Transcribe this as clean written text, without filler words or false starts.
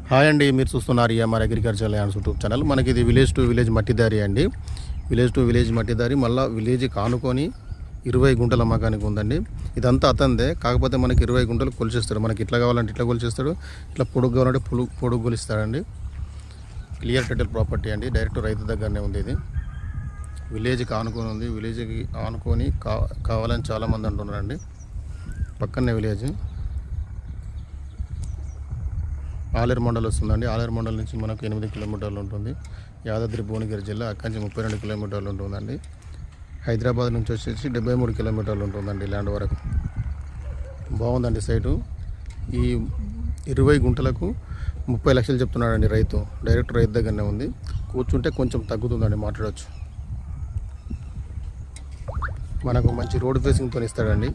Hi అండి, మీరు చూస్తున్నారు EMR agriculture lands YouTube channel. మనకి ఇది విలేజ్ టు విలేజ్ మట్టిదారి అండి. విలేజ్ టు విలేజ్ మట్టిదారి, మళ్ళీ విలేజ్ కానుకొని 20 గుంటల అమ్మకానికి ఉందండి. ఇదంతా అతందే, కాకపోతే మనకి 20 గుంటలు కొలిచేస్తాడు. మనకి ఇట్లా కావాలంటే ఇట్లా కొలిచేస్తాడు, ఇట్లా పొడుగు కావాలంటే పొడుగు కొలిస్తాడండి. క్లియర్ టైటిల్ ప్రాపర్టీ అండి, డైరెక్ట్ రైతు దగ్గరనే ఉంది. ఇది విలేజ్కి ఆనుకొని ఉంది. విలేజ్కి ఆనుకొని కావాలని చాలామంది అంటున్నారండి. పక్కనే విలేజ్ ఆలేరు మండలం వస్తుందండి. ఆలేరు మండలం నుంచి మనకు 8 కిలోమీటర్లు ఉంటుంది. యాదాద్రి భువనగిరి జిల్లా, అక్కడి నుంచి 32 కిలోమీటర్లు ఉంటుందండి. హైదరాబాద్ నుంచి వచ్చేసి 73 కిలోమీటర్లు ఉంటుందండి ల్యాండ్ వరకు. బాగుందండి సైటు. ఈ 20 గుంటలకు 30 లక్షలు చెప్తున్నాడండి రైతు. డైరెక్ట్ రైతు దగ్గరనే ఉంది. కూర్చుంటే కొంచెం తగ్గుతుందండి, మాట్లాడవచ్చు. మనకు మంచి రోడ్ ఫేసింగ్తో ఇస్తాడండి.